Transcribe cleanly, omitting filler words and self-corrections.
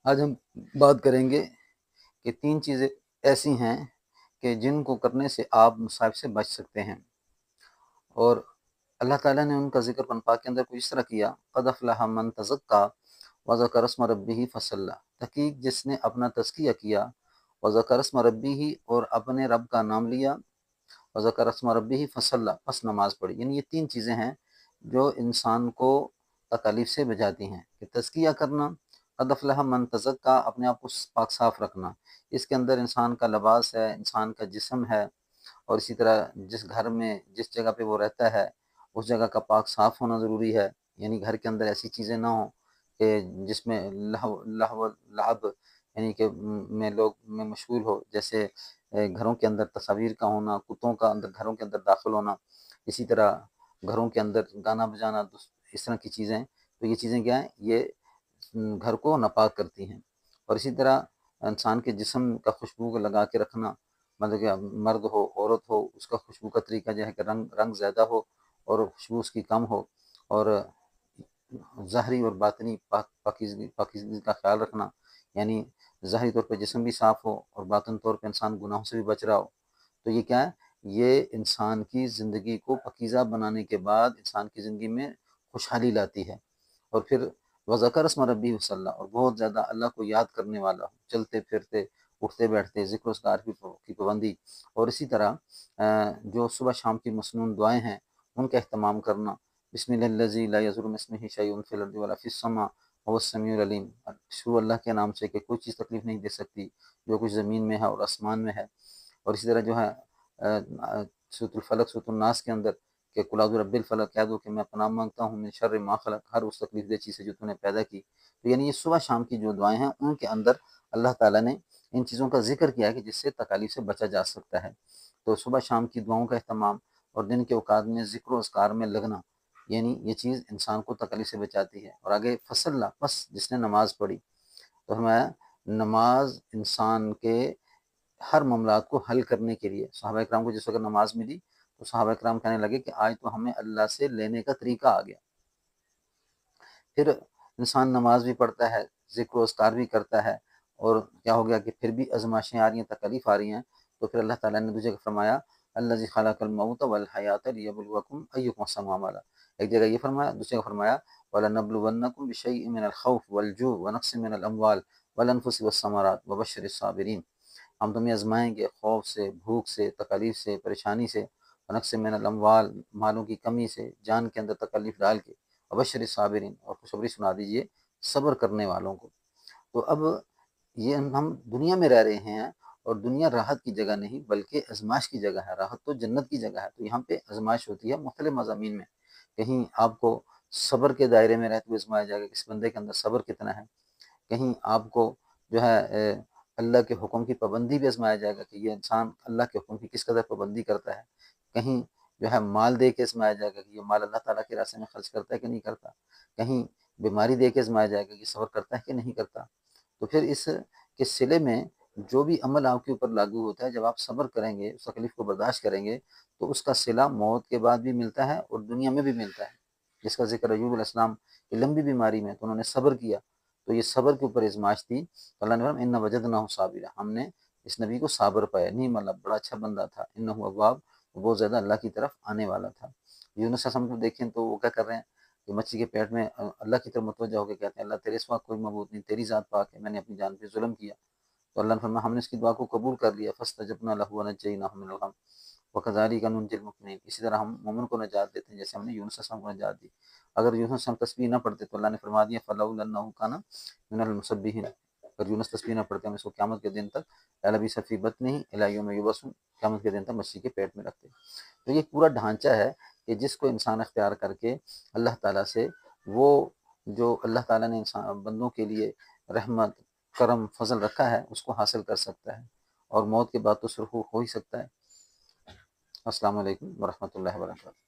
آج ہم بات کریں گے کہ 3 چیزیں ایسی ہیں کہ جن کو کرنے سے آپ مصائب سے بچ سکتے ہیں، اور اللہ تعالیٰ نے ان کا ذکر قرآن پاک کے اندر کچھ اس طرح کیا، قد افلح من تزکیٰ وذکر اسم ربہ فصلی، تحقیق جس نے اپنا تزکیہ کیا، وذکر اسم ربہ اور اپنے رب کا نام لیا، وذکر اسم ربہ فصلی پس نماز پڑھی۔ یعنی یہ 3 چیزیں ہیں جو انسان کو تکالیف سے بچاتی ہیں، کہ تزکیہ کرنا، قد افلح من تزکیٰ اپنے آپ کو پاک صاف رکھنا، اس کے اندر انسان کا لباس ہے، انسان کا جسم ہے، اور اسی طرح جس گھر میں جس جگہ پہ وہ رہتا ہے اس جگہ کا پاک صاف ہونا ضروری ہے۔ یعنی گھر کے اندر ایسی چیزیں نہ ہوں کہ جس میں لہو لعب یعنی کہ میں لوگ میں مشغول ہو، جیسے گھروں کے اندر تصاویر کا ہونا، کتوں کا اندر گھروں کے اندر داخل ہونا، اسی طرح گھروں کے اندر گانا بجانا، اس طرح کی چیزیں۔ تو یہ چیزیں کیا ہیں؟ یہ گھر کو ناپاک کرتی ہیں۔ اور اسی طرح انسان کے جسم کا خوشبو لگا کے رکھنا، مطلب کہ مرد ہو عورت ہو، اس کا خوشبو کا طریقہ جو ہے کہ رنگ زیادہ ہو اور خوشبو اس کی کم ہو، اور ظاہری اور باطنی پاکیزگی کا خیال رکھنا، یعنی ظاہری طور پہ جسم بھی صاف ہو اور باطن طور پہ انسان گناہوں سے بھی بچ رہا ہو۔ تو یہ کیا ہے؟ یہ انسان کی زندگی کو پاکیزہ بنانے کے بعد انسان کی زندگی میں خوشحالی لاتی ہے۔ اور پھر وذکر اسم ربی وصلی، اور بہت زیادہ اللہ کو یاد کرنے والا ہو، چلتے پھرتے اٹھتے بیٹھتے ذکر و اذکار کی پابندی، اور اسی طرح جو صبح شام کی مسنون دعائیں ہیں ان کا اہتمام کرنا، بسم اللہ الذی لا یضر مع اسمہ شیء فی الارض ولا فی السماء وهو السمیع العلیم، شروع اللہ کے نام سے کہ کوئی چیز تکلیف نہیں دے سکتی جو کچھ زمین میں ہے اور آسمان میں ہے۔ اور اسی طرح جو ہے سورۃ الفلق سورۃ الناس کے اندر کہ قل اعوذ برب الفلق، کہہ دو کہ میں پناہ مانگتا ہوں من شر ما خلق، ہر اس تکلیف دہ چیز سے جو تو نے پیدا کی۔ تو یعنی یہ صبح شام کی جو دعائیں ہیں ان کے اندر اللہ تعالیٰ نے ان چیزوں کا ذکر کیا ہے کہ جس سے تکالیف سے بچا جا سکتا ہے۔ تو صبح شام کی دعاؤں کا اہتمام اور دن کے اوقات میں ذکر و اذکار میں لگنا، یعنی یہ چیز انسان کو تکالیف سے بچاتی ہے۔ اور آگے فصل پس جس نے نماز پڑھی، تو ہمیں نماز انسان کے ہر معاملات کو حل کرنے کے لیے، صحابہ اکرام کو جس وقت نماز ملی تو صحابہ اکرام کہنے لگے کہ آج تو ہمیں اللہ سے لینے کا طریقہ آ گیا۔ پھر انسان نماز بھی پڑھتا ہے، ذکر و اذکار بھی کرتا ہے، اور کیا ہو گیا کہ پھر بھی آزمائشیں آ رہی ہیں، تکالیف آ رہی ہیں، تو پھر اللہ تعالیٰ نے دوسری جگہ فرمایا الذی خلق الموت والحیات لیبلوکم ایکم احسن عملا، ایک جگہ یہ فرمایا، دوسری جگہ فرمایا وَلَنَبْلُوَنَّكُمْ بِشَيْءٍ مِّنَ الْخَوْفِ وَالْجُوعِ وَنَقْصٍ مِّنَ الْأَمْوَالِ وَالْأَنفُسِ وَالثَّمَرَاتِ وَبَشِّرِ الصَّابِرِينَ، ہم تمہیں آزمائیں گے خوف سے، بھوک سے، تکالیف سے، پریشانی سے، ونقص من الاموال مالوں کی کمی سے، جان کے اندر تکلیف ڈال کے، وبشر الصابرین اور خوشخبری سنا دیجئے صبر کرنے والوں کو۔ تو اب یہ ہم دنیا میں رہ رہے ہیں، اور دنیا راحت کی جگہ نہیں بلکہ آزمائش کی جگہ ہے، راحت تو جنت کی جگہ ہے۔ تو یہاں پہ آزمائش ہوتی ہے مختلف مضامین میں، کہیں آپ کو صبر کے دائرے میں رہتے ہوئے آزمایا جائے گا کہ اس بندے کے اندر صبر کتنا ہے، کہیں آپ کو جو ہے اللہ کے حکم کی پابندی بھی آزمایا جائے گا کہ یہ انسان اللہ کے حکم کی کس قدر پابندی کرتا ہے، کہیں جو ہے مال دے کے آزمایا جائے گا کہ یہ مال اللہ تعالیٰ کے راستے میں خرچ کرتا ہے کہ نہیں کرتا، کہیں بیماری دے کے آزمایا جائے گا کہ صبر کرتا ہے کہ نہیں کرتا۔ تو پھر اس کے صلے میں جو بھی عمل آپ کے اوپر لاگو ہوتا ہے، جب آپ صبر کریں گے، اس تکلیف کو برداشت کریں گے، تو اس کا صلہ موت کے بعد بھی ملتا ہے اور دنیا میں بھی ملتا ہے، جس کا ذکر ایوب علیہ السلام کی لمبی بیماری میں تو انہوں نے صبر کیا، تو یہ صبر کے اوپر آزمائش تھی، تو اللہ نے فرمایا اِنَّا وَجَدْنَاهُ صَابِرًا، ہم نے اس نبی کو صابر پایا، نہیں مطلب بڑا اچھا بندہ تھا، اِنَّهُ اواب، وہ بہت زیادہ اللہ کی طرف آنے والا تھا۔ یونس علیہ السلام کو دیکھیں تو وہ کیا کر رہے ہیں کہ مچھلی کے پیٹ میں اللہ کی طرف متوجہ ہو کے کہتے ہیں اللہ تیرے سوا کوئی معبود نہیں، تیری ذات پاک ہے، میں نے اپنی جان پہ ظلم کیا۔ تو اللہ نے فرمایا ہم نے اس کی دعا کو قبول کر لیا، فاستجبنا له ونجيناه من الغم وكذلك ننجي المؤمنين، اسی طرح ہم مومن کو نجات دیتے ہیں جیسے ہم نے یونس علیہ السلام کو نجات دی۔ اگر یونس علیہ السلام تسبیح نہ پڑھتے تو اللہ نے فرما دیا فلولا انه كان من المسبحين، اگر یونس تسبیح نہ پڑھتے ہم اس کو قیامت کے دن تک لبث فی بطنہ الی یوم یبعثون، قیامت کے دن تک مچھلی کے پیٹ میں رکھتے۔ تو یہ پورا ڈھانچہ ہے کہ جس کو انسان اختیار کر کے اللہ تعالیٰ سے وہ جو اللہ تعالیٰ نے انسان بندوں کے لیے رحمت، کرم، فضل رکھا ہے اس کو حاصل کر سکتا ہے، اور موت کے بعد تو سرخرو ہو ہی سکتا ہے۔ السلام علیکم ورحمۃ اللہ وبرکاتہ۔